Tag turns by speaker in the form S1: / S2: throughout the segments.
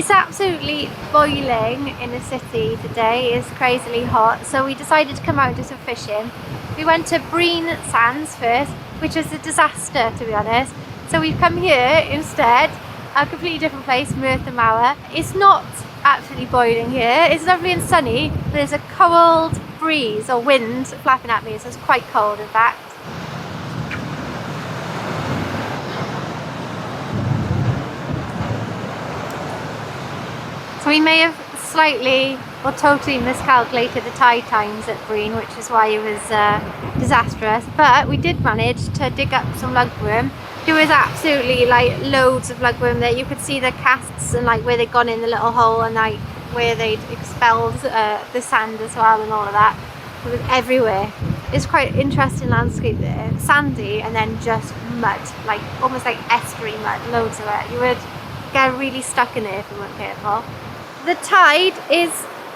S1: It's absolutely boiling in the city today. It's crazily hot, so we decided to come out and do some fishing. We went to Breen Sands first, which was a disaster to be honest. So we've come here instead, a completely different place, Merthyr Mawr. It's not absolutely boiling here. It's lovely and sunny, but there's a cold breeze or wind flapping at me, so it's quite cold in fact. So we may have slightly or totally miscalculated the tide times at Breen, which is why it was disastrous. But we did manage to dig up some lugworm. There was absolutely like loads of lugworm there. You could see the casts and like where they'd gone in the little hole and like where they'd expelled the sand as well and all of that. It was everywhere. It's quite an interesting landscape there. Sandy and then just mud, like almost like estuary mud, loads of it. You would get really stuck in there if you weren't careful. The tide is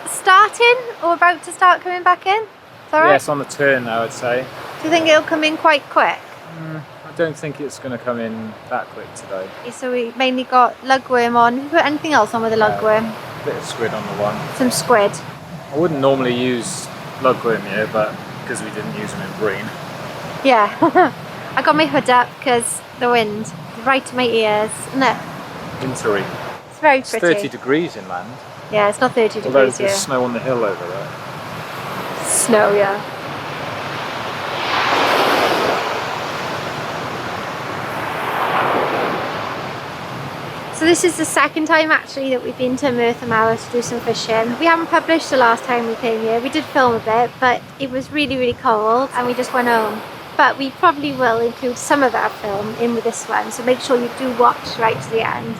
S1: starting or about to start coming back in? Is that right?
S2: Yes, on the turn I would say.
S1: Do you think it'll come in quite quick?
S2: I don't think it's going to come in that quick today.
S1: So we mainly got lugworm on. Have you put anything else on with the lugworm?
S2: A bit of squid on the one.
S1: Some squid.
S2: I wouldn't normally use lugworm here, but because we didn't use them in Breen.
S1: Yeah. I got my hood up because the wind is right to my ears, isn't it?
S2: Wintry.
S1: It's very
S2: It's
S1: pretty.
S2: 30 degrees inland.
S1: Yeah, it's not 30
S2: Although
S1: degrees here.
S2: there's snow on the hill over there.
S1: Snow, yeah. So this is the second time actually that we've been to Merthyr Mawr to do some fishing. We haven't published the last time we came here. We did film a bit, but it was really, really cold and we just went home. But we probably will include some of our film in with this one, so make sure you do watch right to the end.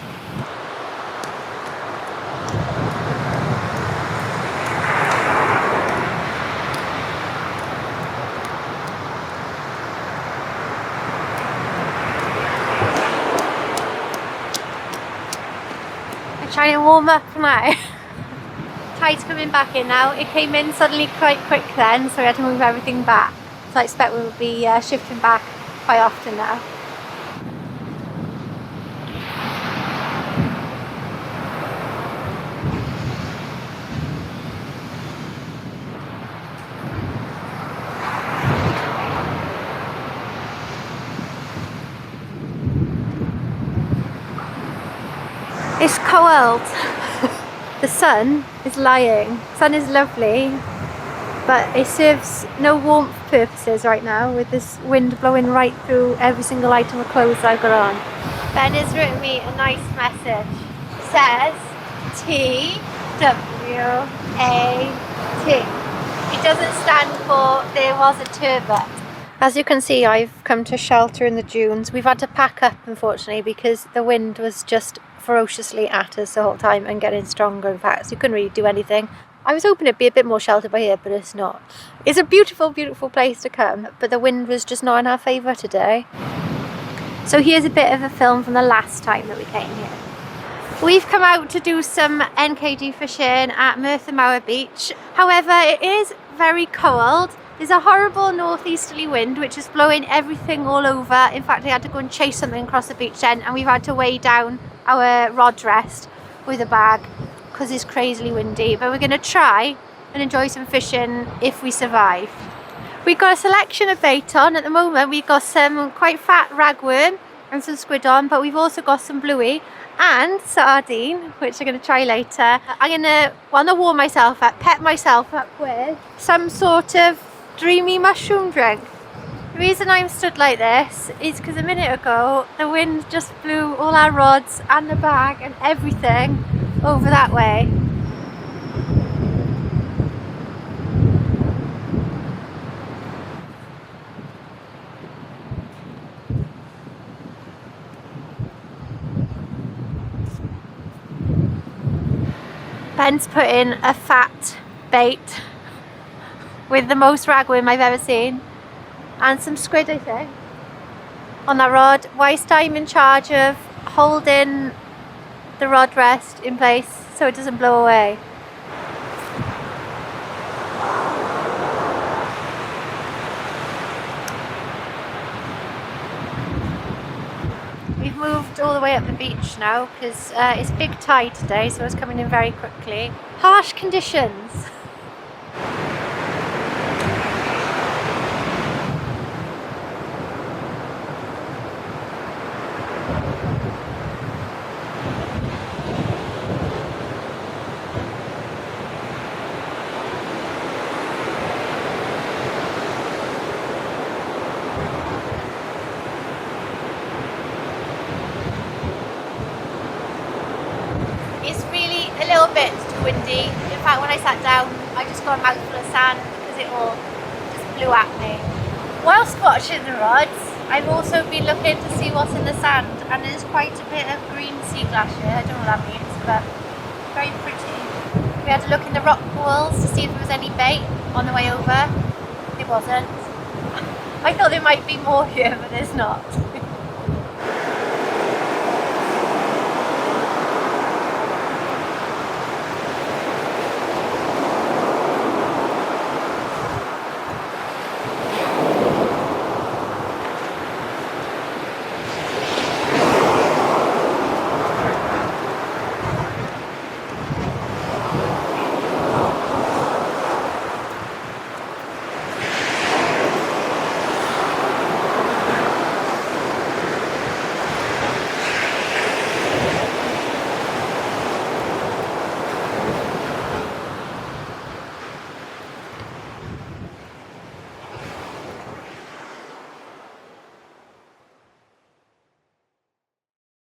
S1: Trying to warm up now. Tide's coming back in now. It came in suddenly quite quick then, so we had to move everything back. So I expect we'll be shifting back quite often now. It's cold. The sun is lying. The sun is lovely, but it serves no warmth purposes right now with this wind blowing right through every single item of clothes I've got on. Ben has written me a nice message. It says TWAT. It doesn't stand for there was a turbot. As you can see, I've come to shelter in the dunes. We've had to pack up unfortunately because the wind was just ferociously at us the whole time and getting stronger in fact, so you couldn't really do anything. I was hoping it'd be a bit more sheltered by here, but it's not. It's a beautiful, beautiful place to come, but the wind was just not in our favour today. So here's a bit of a film from the last time that we came here. We've come out to do some NKD fishing at Merthyr Mawr beach. However, it is very cold. There's a horrible northeasterly wind which is blowing everything all over. In fact, I had to go and chase something across the beach then, and we've had to weigh down our rod rest with a bag because it's crazily windy. But we're going to try and enjoy some fishing if we survive. We've got a selection of bait on at the moment. We've got some quite fat ragworm and some squid on, but we've also got some bluey and sardine, which I'm going to try later. I'm going to want to warm myself up, pep myself up with some sort of dreamy mushroom drink. The reason I'm stood like this is because a minute ago the wind just blew all our rods and the bag and everything over that way. Ben's put in a fat bait with the most ragworm I've ever seen and some squid, I think, on that rod, whilst I'm in charge of holding the rod rest in place so it doesn't blow away. We've we've moved all the way up the beach now because it's big tide today, so it's coming in very quickly. Harsh conditions. It's really a little bit too windy. In fact, when I sat down, I just got a mouthful of sand because it all just blew at me. Whilst watching the rods, I've also been looking to see what's in the sand, and there's quite a bit of green sea glass here. I don't know what that means, but very pretty. We had to look in the rock pools to see if there was any bait on the way over. It wasn't. I thought there might be more here, but there's not.